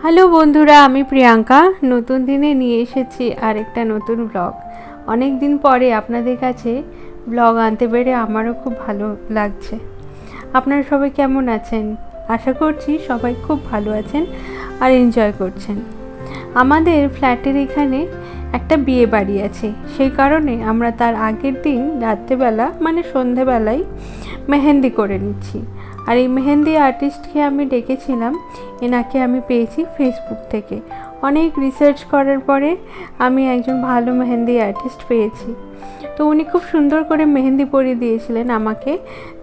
Hello বন্ধুরা, আমি প্রিয়াঙ্কা নতুন দিনে নিয়ে এসেছি আরেকটা নতুন ব্লগ। অনেক দিন পরে আপনাদের কাছে ব্লগ আনতে পেরে আমারও খুব ভালো লাগছে। আপনারা সবাই কেমন আছেন? আশা করছি সবাই খুব ভালো আছেন আর এনজয় করছেন। আমাদের ফ্ল্যাটের এখানে একটা বিয়ে বাড়ি আছে, সেই কারণে আমরা তার আগের দিন রাত্রেবেলা মানে সন্ধেবেলায় মেহেন্দি করে নিচ্ছি। আর এই মেহেন্দি আর্টিস্টকে আমি ডেকেছিলাম, এনাকে আমি পেয়েছি ফেসবুক থেকে। অনেক রিসার্চ করার পরে আমি একজন ভালো মেহেন্দি আর্টিস্ট পেয়েছি। তো উনি খুব সুন্দর করে মেহেন্দি পরিয়ে দিয়েছিলেন আমাকে,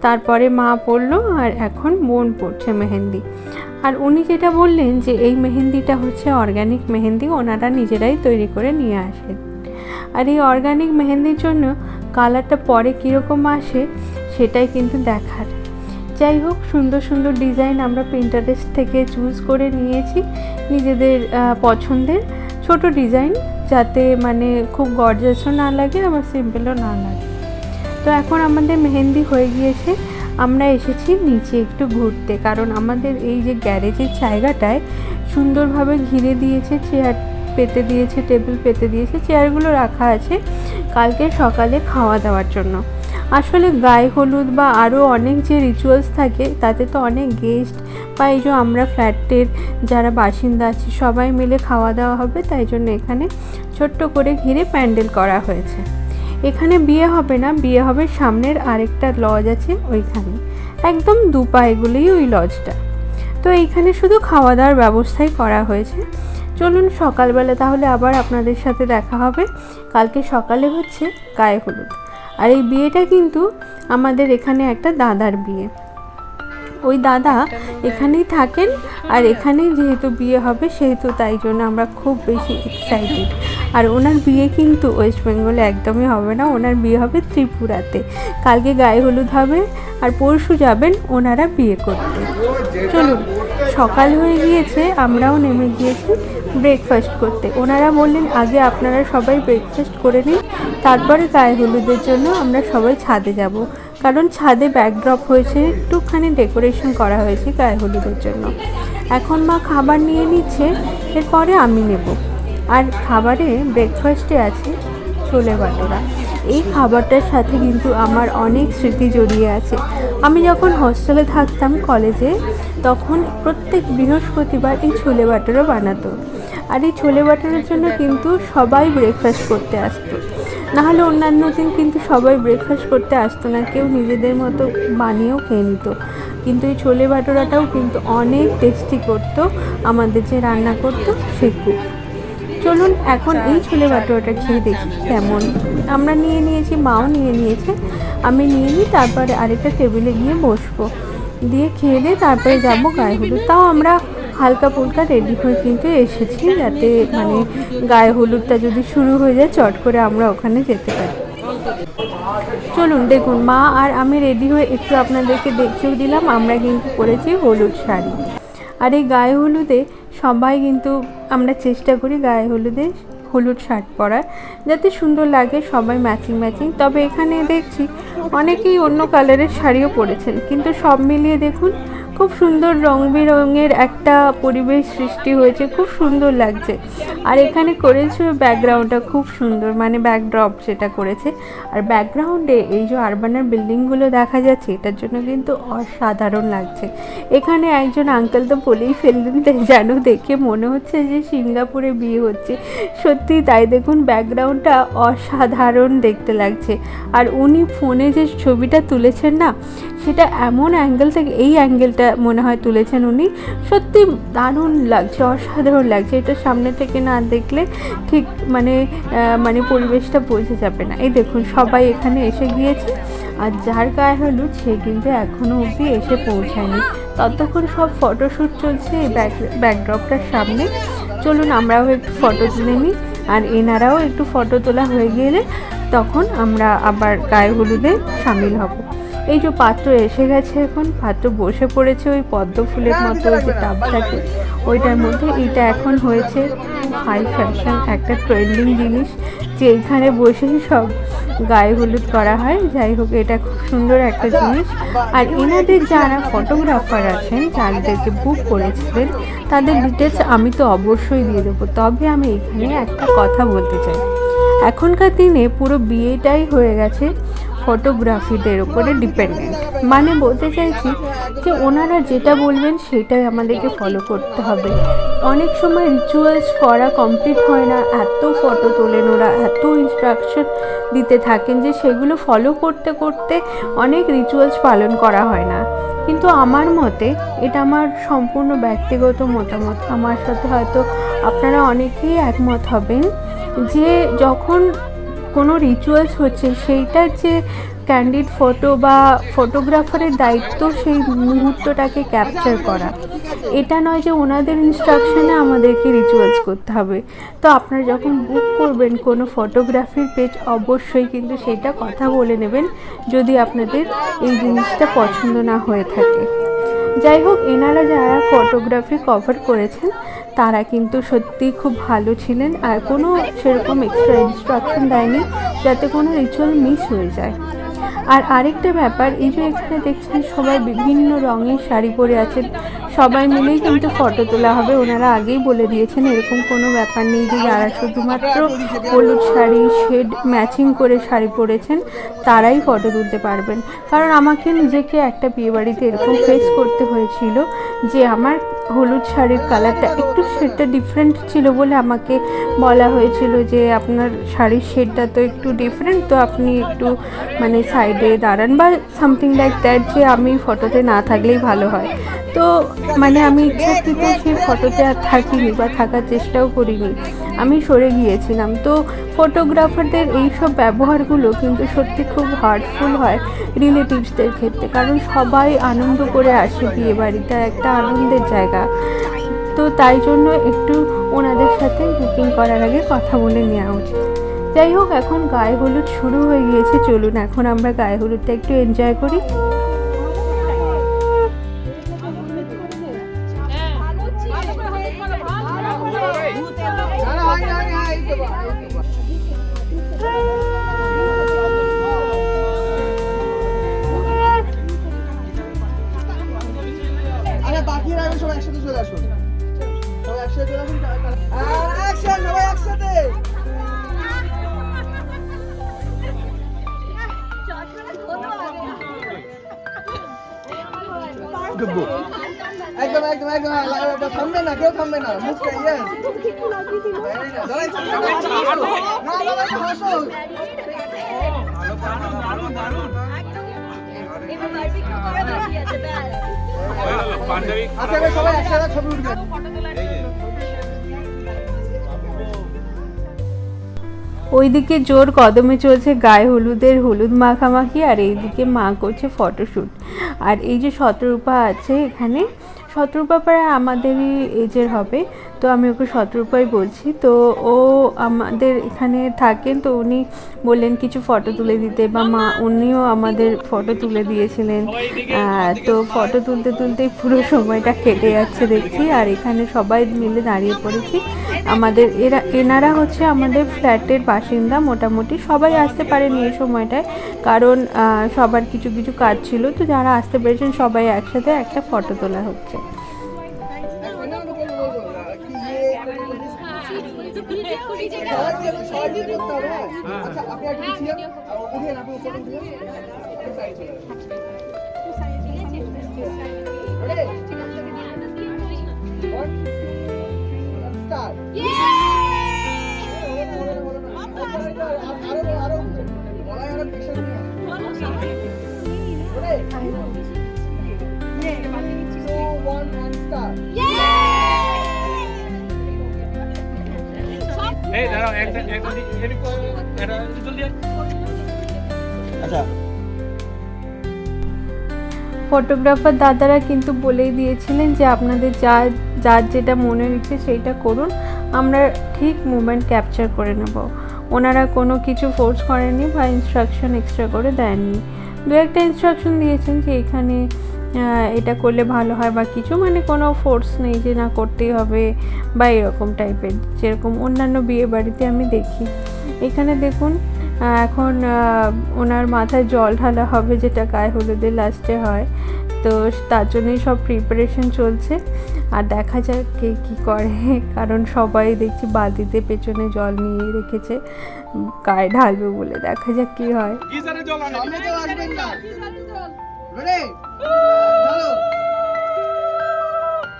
তারপরে মা পরলো আর এখন বোন পরছে মেহেন্দি। আর উনি যেটা বললেন যে এই মেহেন্দিটা হচ্ছে অর্গানিক মেহেন্দি, ওনারা নিজেরাই তৈরি করে নিয়ে আসেন। আর এই অর্গানিক মেহেন্দির জন্য কালারটা পরে কীরকম আসে সেটাই কিন্তু দেখার। যাই হোক, সুন্দর সুন্দর ডিজাইন আমরা পিন্টারেস্ট থেকে চুজ করে নিয়েছি, নিজেদের পছন্দের ছোট ডিজাইন, যাতে মানে খুব গর্জাসও না লাগে আবার সিম্পলও না লাগে। তো এখন আমাদের মেহেন্দি হয়ে গিয়েছে, আমরা এসেছি নিচে একটু ঘুরতে, কারণ আমাদের এই যে গ্যারেজের জায়গাটায় সুন্দরভাবে ঘিরে দিয়েছে, চেয়ার পেতে দিয়েছে, টেবিল পেতে দিয়েছে, চেয়ারগুলো রাখা আছে কালকে সকালে খাওয়া দাওয়ার জন্য। আসলে গায়ে হলুদ বা আরও অনেক যে রিচুয়ালস থাকে তাতে তো অনেক গেস্ট বা এই যে আমরা ফ্ল্যাটের যারা বাসিন্দা আছি সবাই মিলে খাওয়া দাওয়া হবে, তাই জন্য এখানে ছোট্ট করে ঘিরে প্যান্ডেল করা হয়েছে। এখানে বিয়ে হবে না, বিয়ে হবে সামনের আরেকটা লজ আছে ওইখানে, একদম দুপায়েগুলোই ওই লজটা। তো এইখানে শুধু খাওয়া দাওয়ার ব্যবস্থাই করা হয়েছে। চলুন সকালবেলা তাহলে আবার আপনাদের সাথে দেখা হবে। কালকে সকালে হচ্ছে গায়ে হলুদ। আর এই বিয়েটা কিন্তু আমাদের এখানে একটা দাদার বিয়ে, ওই দাদা এখানেই থাকেন আর এখানেই যেহেতু বিয়ে হবে সেহেতু তাই জন্য আমরা খুব বেশি এক্সাইটেড। আর ওনার বিয়ে কিন্তু ওয়েস্ট বেঙ্গলে একদমই হবে না, ওনার বিয়ে হবে ত্রিপুরাতে। কালকে গায়ে হলুদ হবে আর পরশু যাবেন ওনারা বিয়ে করতে। চলুন, সকাল হয়ে গিয়েছে, আমরাও নেমে গিয়েছি ব্রেকফাস্ট করতে। ওনারা বললেন আগে আপনারা সবাই ব্রেকফাস্ট করে নিন, তারপরে গায়ে হলুদের জন্য আমরা সবাই ছাদে যাব, কারণ ছাদে ব্যাকড্রপ হয়েছে, একটুখানি ডেকোরেশন করা হয়েছে গায়ে হলুদের জন্য। এখন মা খাবার নিয়ে নিচ্ছে, এরপরে আমি নেব। আর খাবারে ব্রেকফাস্টে আছে ছোলে বাটোরা। এই খাবারটার সাথে কিন্তু আমার অনেক স্মৃতি জড়িয়ে আছে। আমি যখন হস্টেলে থাকতাম কলেজে, তখন প্রত্যেক বৃহস্পতিবার এই ছোলে বাটোরা বানাতো। আর এই ছোলে বাটোরার জন্য কিন্তু সবাই ব্রেকফাস্ট করতে আসতো, নাহলে অন্যান্য দিন কিন্তু সবাই ব্রেকফাস্ট করতে আসতো না, কেউ নিজেদের মতো বানিয়েও খেয়ে নিত। কিন্তু এই ছোলে বাটোরাটাও কিন্তু অনেক টেস্টি করতো আমাদের যে রান্না করতো সে কুক। চলুন এখন এই ছোলে বাটোরাটা খেয়ে দেখি কেমন। আমরা নিয়ে নিয়েছি, মাও নিয়ে নিয়েছে, আমি নিয়ে নিই, তারপরে আরেকটা টেবিলে গিয়ে বসবো, দিয়ে খেয়ে দিয়ে তারপরে যাবো গায়ে হলুদ। তাও আমরা হালকা ফুলকা রেডি হয়ে কিন্তু এসেছি, যাতে মানে গায়ে হলুদটা যদি শুরু হয়ে যায় চট করে আমরা ওখানে যেতে পারি। চলুন দেখুন, মা আর আমি রেডি হয়ে একটু আপনাদেরকে দেখিয়েও দিলাম, আমরা কিন্তু পরেছি হলুদ শাড়ি। আর এই গায়ে হলুদে সবাই কিন্তু আমরা চেষ্টা করি গায়ে হলুদে হলুদ শার্ট পরার, যাতে সুন্দর লাগে, সবাই ম্যাচিং ম্যাচিং। তবে এখানে দেখছি অনেকেই অন্য কালারের শাড়িও পরেছেন, কিন্তু সব মিলিয়ে দেখুন খুব সুন্দর রং বেরঙের একটা পরিবেশ সৃষ্টি হয়েছে, খুব সুন্দর লাগছে। আর এখানে করেছে ব্যাকগ্রাউন্ডটা খুব সুন্দর, মানে ব্যাকড্রপ যেটা করেছে। আর ব্যাকগ্রাউন্ডে এই যে আরবানের বিল্ডিংগুলো দেখা যাচ্ছে, এটার জন্য কিন্তু অসাধারণ লাগছে। এখানে একজন আঙ্কেল তো বলেই ফেললেন, যেন দেখে মনে হচ্ছে যে সিঙ্গাপুরে বিয়ে হচ্ছে। সত্যি তাই, দেখুন ব্যাকগ্রাউন্ডটা অসাধারণ দেখতে লাগছে। আর উনি ফোনে যে ছবিটা তুলেছেন না, সেটা এমন অ্যাঙ্গেল থেকে, এই অ্যাঙ্গেলটা মনে হয় তুলেছেন উনি, সত্যি দারুণ লাগছে, অসাধারণ লাগছে। এটা সামনে থেকে না দেখলে ঠিক মানে পরিবেশটা বোঝা যাবে না। এই দেখুন সবাই এখানে এসে গিয়েছে, আর যার গায়ে হলুদ সে কিন্তু এখনও অবধি এসে পৌঁছায়নি। ততক্ষণ সব ফটোশ্যুট চলছে এই ব্যাকড্রপটার সামনে। চলুন আমরাও একটু ফটো তুলে নিই, আর এনারাও একটু ফটো তোলা হয়ে গেলে তখন আমরা আবার গায়ে হলুদে সামিল হব। এই যে পাত্র এসে গেছে, এখন পাত্র বসে পড়েছে ওই পদ্ম ফুলের মতো যে টাব থাকে ওইটার মধ্যে। এটা এখন হয়েছে হাই ফ্যাশন একটা ট্রেন্ডিং জিনিস, যে এখানে বসেই সব গায়ে হলুদ করা হয়। যাই হোক, এটা খুব সুন্দর একটা জিনিস। আর এনাদের যারা ফটোগ্রাফার আছেন, যাদেরকে বুক করেছিলেন, তাদের ডিটেলস আমি তো অবশ্যই দিয়ে দেবো। তবে আমি এখানে একটা কথা বলতে চাই, এখনকার দিনে পুরো বিয়েটাই হয়ে গেছে ফটোগ্রাফিদের উপরে ডিপেন্ডেন্ট। মানে বলতে চাইছি যে ওনারা যেটা বলবেন সেটাই আমাদেরকে ফলো করতে হবে। অনেক সময় রিচুয়ালস করা কমপ্লিট হয় না, এত ফটো তোলেন ওরা, এত ইনস্ট্রাকশন দিতে থাকেন যে সেগুলো ফলো করতে করতে অনেক রিচুয়ালস পালন করা হয় না। কিন্তু আমার মতে, এটা আমার সম্পূর্ণ ব্যক্তিগত মতামত, আমার সাথে হয়তো আপনারা অনেকেই একমত হবেন, যে যখন কোনো রিচুয়ালস হচ্ছে সেইটার যে ক্যান্ডিড ফটো বা ফটোগ্রাফারের দায়িত্ব সেই মুহূর্তটাকে ক্যাপচার করা। এটা নয় যে ওনাদের ইনস্ট্রাকশনে আমাদেরকে রিচুয়ালস করতে হবে। তো আপনারা যখন বুক করবেন কোনো ফটোগ্রাফির পেজ, অবশ্যই কিন্তু সেটা কথা বলে নেবেন যদি আপনাদের এই জিনিসটা পছন্দ না হয়ে থাকে। যাই হোক, এনারা যারা ফটোগ্রাফি কভার করেছেন তারা কিন্তু সত্যিই খুব ভালো ছিলেন, আর কোনো সেরকম এক্সট্রা ইনস্ট্রাকশন দেয়নি যাতে কোনো রিচুয়াল মিস হয়ে যায়। আর আরেকটা ব্যাপার, এই যে এখানে দেখছেন সবাই বিভিন্ন রঙের শাড়ি পরে আছেন, সবাই মিলেই কিন্তু ফটো তোলা হবে। ওনারা আগেই বলে দিয়েছেন, এরকম কোনো ব্যাপার নেই যে যারা শুধুমাত্র হলুদ শাড়ি শেড ম্যাচিং করে শাড়ি পরেছেন তারাই ফটো তুলতে পারবেন। কারণ আমাকে নিজেকে একটা বিয়েবাড়িতে এরকম ফেস করতে হয়েছিল যে আমার হলুদ শাড়ির কালারটা একটু শেডটা ডিফারেন্ট ছিল বলে আমাকে বলা হয়েছিল যে আপনার শাড়ির শেডটা তো একটু ডিফারেন্ট, তো আপনি একটু মানে সাইডে দাঁড়ান বা সামথিং লাইক দ্যাট, যে আমি ফটোতে না থাকলেই ভালো হয়। তো মানে আমি ইচ্ছাকৃত সেই ফটোতে আর থাকিনি বা থাকার চেষ্টাও করিনি, আমি সরে গিয়েছিলাম। তো ফটোগ্রাফারদের এইসব ব্যবহারগুলো কিন্তু সত্যি খুব হার্টফুল হয় রিলেটিভসদের ক্ষেত্রে, কারণ সবাই আনন্দ করে আসে, বিয়েবাড়িটা একটা আনন্দের জায়গা। তো তাই জন্য একটু ওনাদের সাথে বুকিং করার আগে কথা বলে নেওয়া উচিত। যাই হোক, এখন গায়ে হলুদ শুরু হয়ে গিয়েছে, চলুন এখন আমরা গায়ে হলুদটা একটু এনজয় করি। বাকিরা সবাই একসাথে চলে আসুন, সবাই একসাথে চলে আসুন, অ্যাকশন, সবাই একসাথে। একদম একদম একদম, থামবে না, কেউ থামবে না, মুখটা ইয়েস, আচ্ছা সবাই একসাথে ছবি উঠবে। ওইদিকে জোর কদমে চলছে গায়ে হলুদের হলুদ মাখামাখি, আর এইদিকে মা করছে ফটোশ্যুট। আর এই যে শতরূপা আছে এখানে, শতরূপা প্রায় আমাদেরই এজের হবে, তো আমি ওকে শতরূপাই বলছি। তো ও আমাদের এখানে থাকেন, তো উনি বললেন কিছু ফটো তুলে দিতে, বা মা উনিও আমাদের ফটো তুলে দিয়েছিলেন। তো ফটো তুলতে তুলতেই পুরো সময়টা কেটে যাচ্ছে দেখছি। আর এখানে সবাই মিলে দাঁড়িয়ে পড়েছি। আমাদের এনারা হচ্ছে আমাদের ফ্ল্যাটের বাসিন্দা, মোটামুটি সবাই আসতে পারেনি এই সময়টায়, কারণ সবার কিছু কিছু কাজ ছিল। তো যারা আসতে পেরেছেন সবাই একসাথে একটা ফটো তোলা হচ্ছে। ফটোগ্রাফার দাদারা কিন্তু বলেই দিয়েছিলেন যে আপনাদের যার যেটা মনের ইচ্ছে সেইটা করুন, আমরা ঠিক মুভমেন্ট ক্যাপচার করে নেব। ওনারা কোনো কিছু ফোর্স করেননি বা ইনস্ট্রাকশন এক্সট্রা করে দেননি। দু একটা ইনস্ট্রাকশন দিয়েছেন যে এখানে এটা করলে ভালো হয় বা কিছু, মানে কোনো ফোর্স নেই যে না করতেই হবে বা এরকম টাইপের, যেরকম অন্যান্য বিয়ে বাড়িতে আমি দেখি। এখানে দেখুন এখন ওনার মাথায় জল ঢালা হবে, যেটা গায়ে হলুদের লাস্টে হয়। তো তার জন্যই সব প্রিপারেশন চলছে, আর দেখা যাক কে কী করে, কারণ সবাই দেখছি বালতিতে পেছনে জল নিয়ে রেখেছে গায়ে ঢালবে বলে। দেখা যাক কী হয়। সামনে কেউ আসবেন না। Ready? চলো।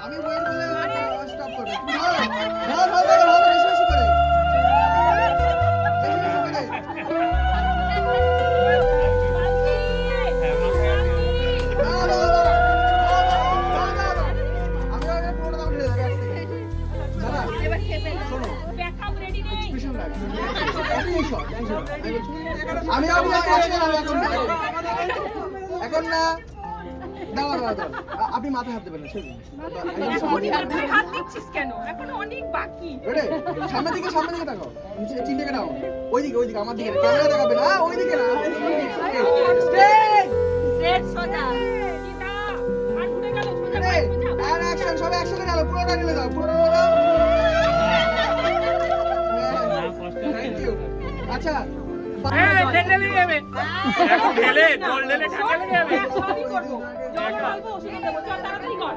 আমি ওয়েট করলে স্টপ করবে। ধর বেশি বেশি করে। বেশি বেশি করে। আমি আগে পুরোটা দাম ঢেলে দেবো এক সেকেন্ড। দাদা শোনো, এক্সপ্রেশন লাগে। আমি এখন না দাও দাও দাও, আপনি মাথায় হাত দেবেন না, সেদিন হাত দিচ্ছিস কেন? এখনো অনেক বাকি। সামনের দিকে তাকাও, নিচে চিনতে নাও, ওইদিকে আমার দিকে ক্যামেরা দেখাবে না, ওইদিকে না, স্ট্রেট সোজা সিধা আর ঘুরে গেল সোজা আর অ্যাকশন, সব অ্যাকশনে গেল, পুরোটা ঢেলে দাও, পুরোটা ঢেলে দাও। Thank you. আচ্ছা ঠান্ডা লেগে যাবে, এখন ঢেলে জল ঢেলে ঠান্ডা লেগে যাবে, সবই করব জল ঢালবো সেটা দেবো, চল তাড়াতাড়ি কর।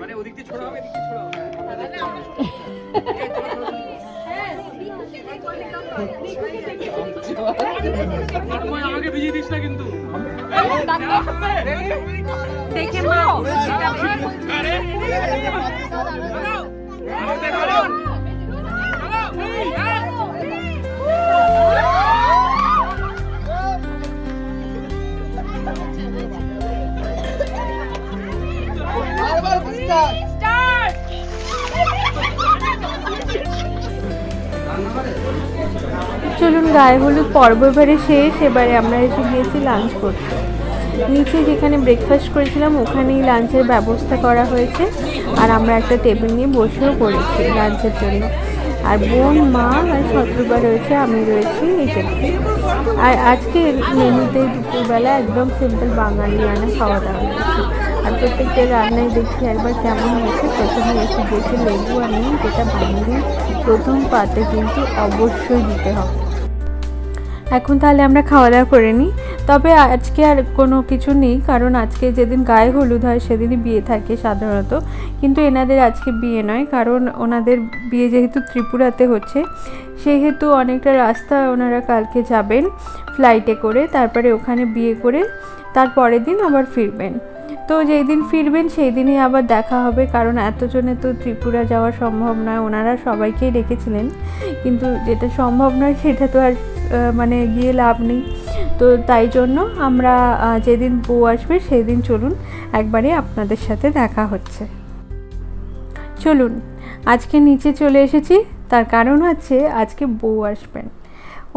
মানে ওদিক দিয়ে ছোড়া হবে, এদিক দিয়ে ছোড়া হবে। তুই আমাকে ভিজিয়ে দিস না কিন্তু। দেখে মাও আরে বারবার স্টার্ট। স্টার্ট। চলুন, গায়ে হলুদ পর্ব এবারে শেষ। এবারে আমরা এসে গিয়েছি লাঞ্চ করতে। নিচে যেখানে ব্রেকফাস্ট করেছিলাম ওখানেই লাঞ্চের ব্যবস্থা করা হয়েছে, আর আমরা একটা টেবিল নিয়ে বসেও পড়েছি লাঞ্চের জন্য। আর বোন, মা আর শত্রুবা রয়েছে, আমি রয়েছি এই টেবিলে। আর আজকে মেনুতে দুপুরবেলা একদম সিম্পল বাঙালিয়ানা খাওয়া দাওয়া রয়েছে। আর প্রত্যেকটা রান্নায় দেখছি একবার কেমন হয়েছে। প্রথমে এসে গিয়েছে লেবু আর নুন, যেটা বাঙালির প্রথম পাতে কিন্তু অবশ্যই দিতে হবে। এখন তাহলে আমরা খাওয়া দাওয়া করে নিই। তবে আজকে আর কোনো কিছু নেই, কারণ আজকে যেদিন গায়ে হলুদ হয় সেদিনই বিয়ে থাকে সাধারণত, কিন্তু এনাদের আজকে বিয়ে নয়, কারণ ওনাদের বিয়ে যেহেতু ত্রিপুরাতে হচ্ছে, সেহেতু অনেকটা রাস্তা ওনারা কালকে যাবেন ফ্লাইটে করে, তারপরে ওখানে বিয়ে করে তার পরের দিন আবার ফিরবেন। তো যেই দিন ফিরবেন সেই দিনই আবার দেখা হবে, কারণ এতজনে তো ত্রিপুরা যাওয়া সম্ভব নয়। ওনারা সবাইকেই রেখেছিলেন, কিন্তু যেটা সম্ভব নয় সেটা তো আর মানে গিয়ে লাভ নেই। তো তাই জন্য আমরা যেদিন বউ আসবে সেই দিন চলুন একবারে আপনাদের সাথে দেখা হচ্ছে। চলুন, আজকে নিচে চলে এসেছি, তার কারণ হচ্ছে আজকে বউ আসবেন।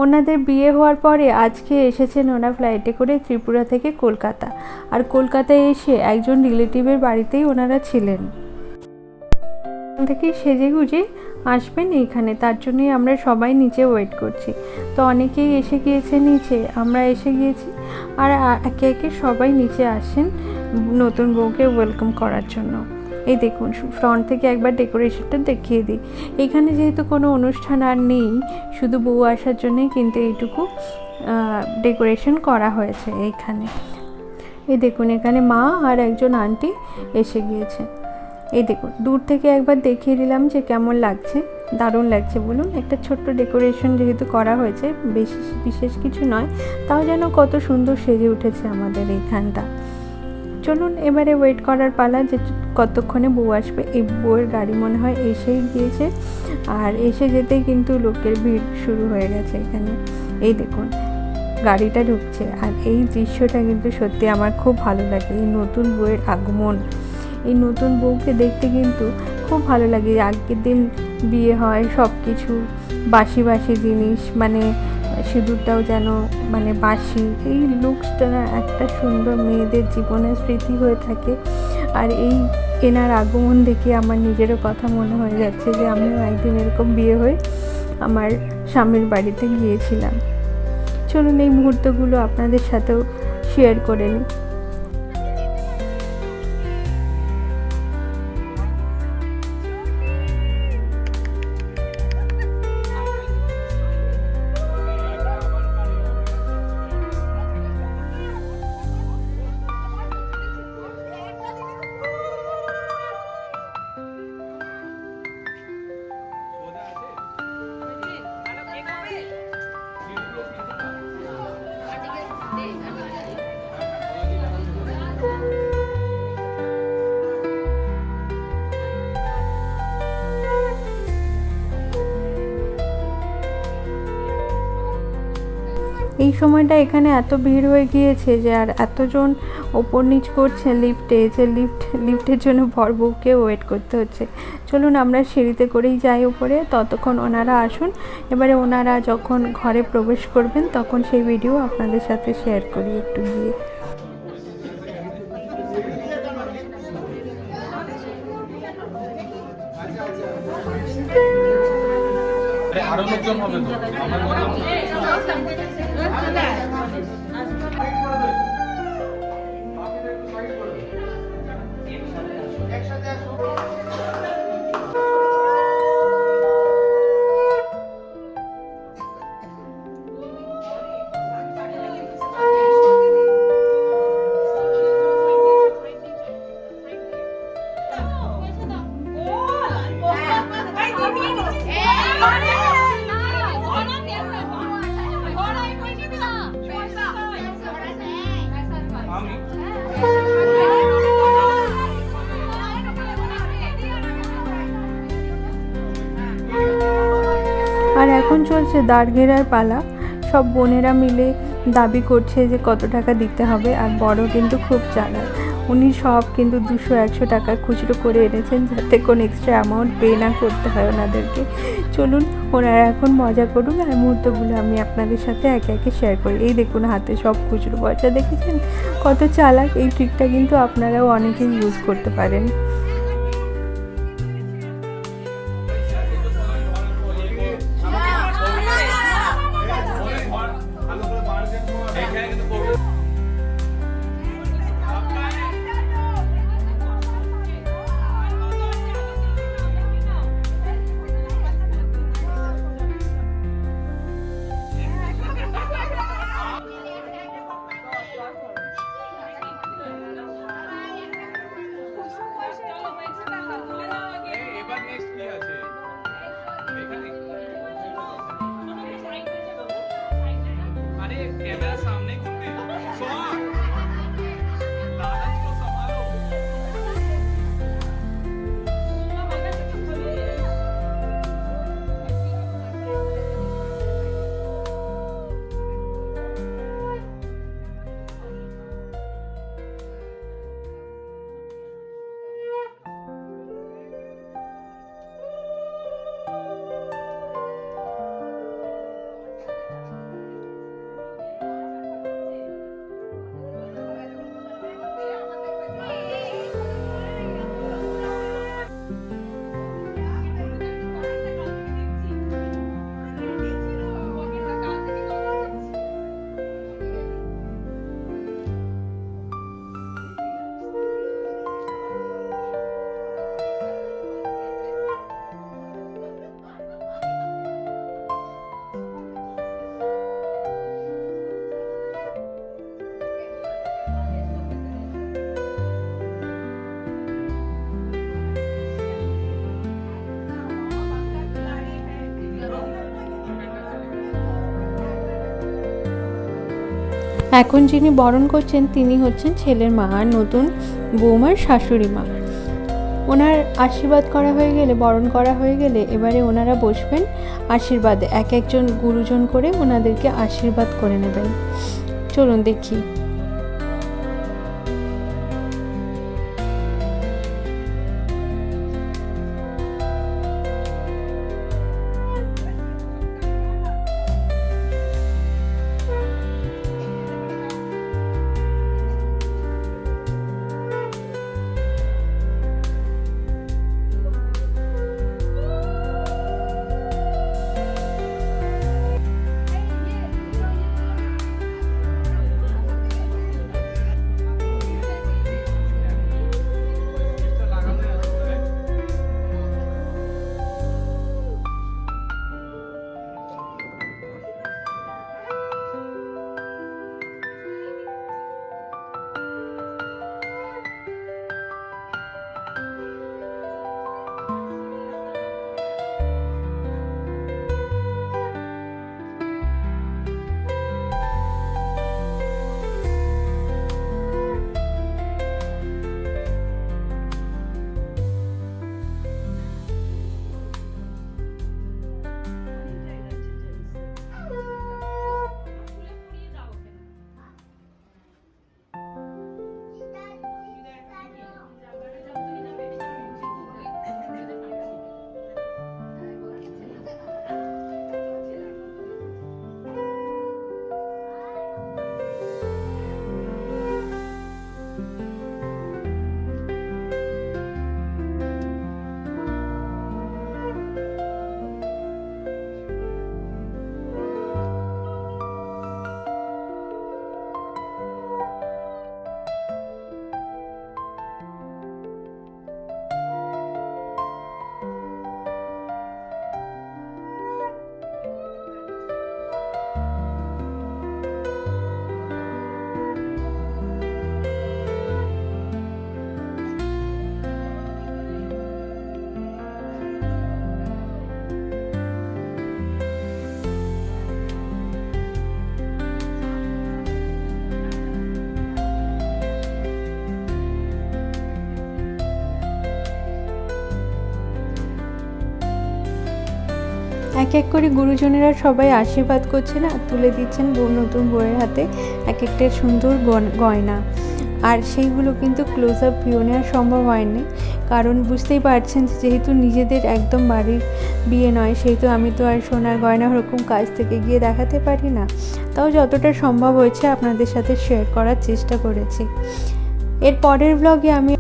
ওনাদের বিয়ে হওয়ার পরে আজকে এসেছেন ওরা ফ্লাইটে করে ত্রিপুরা থেকে কলকাতা, আর কলকাতায় এসে একজন রিলেটিভের বাড়িতেই ওনারা ছিলেন। থেকে সেজে গুজে আসবেন এইখানে, তার জন্যই আমরা সবাই নিচে ওয়েট করছি। তো অনেকেই এসে গিয়েছে নিচে, আমরা এসে গিয়েছি, আর একে একে সবাই নিচে আসেন নতুন বউকে ওয়েলকাম করার জন্য। এই দেখুন, ফ্রন্ট থেকে একবার ডেকোরেশনটা দেখিয়ে দিই। এখানে যেহেতু কোনো অনুষ্ঠান আর নেই, শুধু বউ আসার জন্যই কিন্তু এইটুকু ডেকোরেশন করা হয়েছে এইখানে। এই দেখুন, এখানে মা আর একজন আন্টি এসে গিয়েছে। এই দেখুন, দূর থেকে একবার দেখিয়ে দিলাম যে কেমন লাগছে। দারুণ লাগছে বলুন। একটা ছোট্ট ডেকোরেশন যেহেতু করা হয়েছে, বেশি বিশেষ কিছু নয়, তাও যেন কত সুন্দর সেজে উঠেছে আমাদের এইখানটা। চলুন এবারে ওয়েট করার পালা যে কতক্ষণে বউ আসবে। এই বউয়ের গাড়ি মনে হয় এসেই গিয়েছে, আর এসে যেতেই কিন্তু লোকের ভিড় শুরু হয়ে গেছে এখানে। এই দেখুন, গাড়িটা ঢুকছে, আর এই দৃশ্যটা কিন্তু সত্যি আমার খুব ভালো লাগে। এই নতুন বউয়ের আগমন, এই নতুন বউকে দেখতে কিন্তু খুব ভালো লাগে। আগের দিন বিয়ে হয়, সব কিছু বাসি বাসি জিনিস, মানে সিঁদুরটাও যেন মানে বাসি। এই লুকসটা না একটা সুন্দর মেয়েদের জীবনের স্মৃতি হয়ে থাকে। আর এই এনার আগমন দেখে আমার নিজেরও কথা মনে হয়ে যাচ্ছে যে আমিও একদিন এরকম বিয়ে হয়ে আমার স্বামীর বাড়িতে গিয়েছিলাম। চলুন এই মুহূর্তগুলো আপনাদের সাথেও শেয়ার করে নিই। এই সময়টা এখানে এত ভিড় হয়ে গিয়েছে যে আর এতজন ওপর নিচ করছে লিফটে, যে লিফটের জন্য বর বউকে ওয়েট করতে হচ্ছে। চলুন আমরা সিঁড়িতে করেই যাই উপরে, ততক্ষণ ওনারা আসুন। এবারে ওনারা যখন ঘরে প্রবেশ করবেন তখন সেই ভিডিও আপনাদের সাথে শেয়ার করি একটু গিয়ে। আরো লোকজন হবে তো আর এখন চলছে দাঁড় ঘেরার পালা। সব বোনেরা মিলে দাবি করছে যে কত টাকা দিতে হবে। আর বড় কিন্তু খুব চালাক, উনি সব কিন্তু 200-100 টাকা খুচরো করে এনেছেন যাতে কোনো এক্সট্রা অ্যামাউন্ট পে না করতে হয় ওনাদেরকে। চলুন ওনারা এখন মজা করুন, আর মুহূর্তগুলো আমি আপনাদের সাথে একে একে শেয়ার করি। এই দেখুন হাতে সব খুচরো পয়সা, দেখেছেন কত চালাক। এই ট্রিকটা কিন্তু আপনারাও অনেকেই ইউজ করতে পারেন। এবার নেক্সট কি আছে এখানে? আরে ক্যামেরা সামনে করবে শোন দাদা তো संभालो। এখন যিনি বরণ করছেন তিনি হচ্ছেন ছেলের মা আর নতুন বৌমার শাশুড়ি মা। ওনার আশীর্বাদ করা হয়ে গেলে, বরণ করা হয়ে গেলে এবারে ওনারা বসবেন আশীর্বাদে। এক একজন গুরুজন করে ওনাদেরকে আশীর্বাদ করে নেবেন। চলুন দেখি। এক এক করে গুরুজনেরা সবাই আশীর্বাদ করছেন আর তুলে দিচ্ছেন নতুন বউয়ের হাতে এক একটা সুন্দর গয়না। আর সেইগুলো কিন্তু ক্লোজ আপ ভিউ নেওয়া সম্ভব হয়নি, কারণ বুঝতেই পারছেন যেহেতু নিজেদের একদম বাড়ির বিয়ে নয়, সেহেতু আমি তো আর সোনার গয়না ওরকম কাছ থেকে গিয়ে দেখাতে পারি না। তাও যতটা সম্ভব হয়েছে আপনাদের সাথে শেয়ার করার চেষ্টা করেছি। এর পরের ব্লগে আমি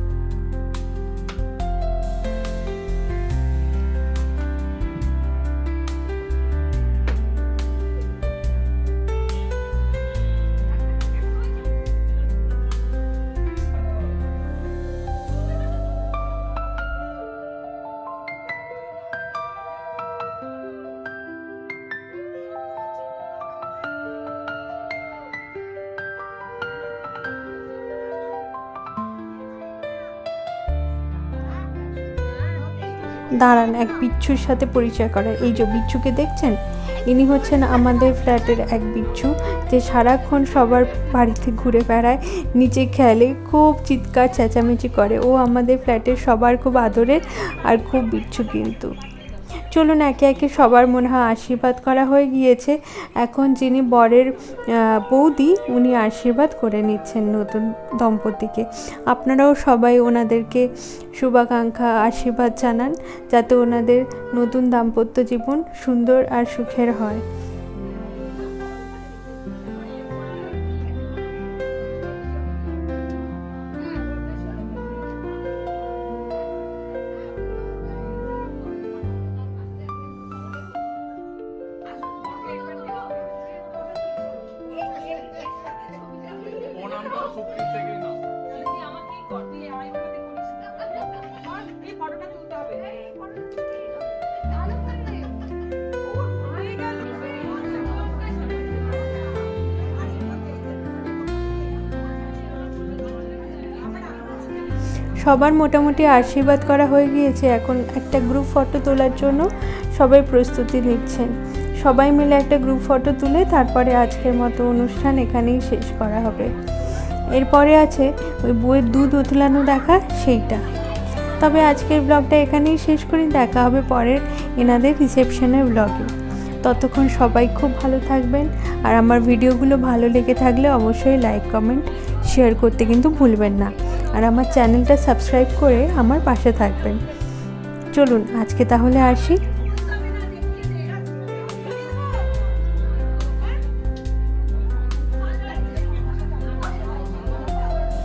দাঁড়ান এক বিচ্ছুর সাথে পরিচয় করা। এই যে বিচ্ছুকে দেখছেন, ইনি হচ্ছেন আমাদের ফ্ল্যাটের এক বিচ্ছু, যে সারাক্ষণ সবার বাড়িতে ঘুরে বেড়ায়, নিচে খেলে, খুব চিৎকার চেঁচামেচি করে। ও আমাদের ফ্ল্যাটের সবার খুব আদরের আর খুব বিচ্ছু। কিন্তু চলুন একে একে সবার মনে হয় আশীর্বাদ করা হয়ে গিয়েছে। এখন যিনি বরের বৌদি, উনি আশীর্বাদ করে নিচ্ছেন নতুন দম্পতিকে। আপনারাও সবাই ওনাদেরকে শুভাকাঙ্ক্ষা আশীর্বাদ জানান, যাতে ওনাদের নতুন দাম্পত্য জীবন সুন্দর আর সুখের হয়। সবার মোটামুটি আশীর্বাদ করা হয়ে গিয়েছে। এখন একটা গ্রুপ ফটো তোলার জন্য সবাই প্রস্তুতি নিচ্ছেন। সবাই মিলে একটা গ্রুপ ফটো তুলে তারপরে আজকের মতো অনুষ্ঠান এখানেই শেষ করা হবে। এরপরে আছে ওই বইয়ের দুধ উতলানো দেখা, সেইটা। তবে আজকের ব্লগটা এখানেই শেষ করি, দেখা হবে পরের এনাদের রিসেপশনের ব্লগে। ততক্ষণ সবাই খুব ভালো থাকবেন, আর আমার ভিডিওগুলো ভালো লেগে থাকলে অবশ্যই লাইক কমেন্ট শেয়ার করতে কিন্তু ভুলবেন না, আর আমার চ্যানেলটা সাবস্ক্রাইব করে আমার পাশে থাকবেন। চলুন আজকে তাহলে আসি।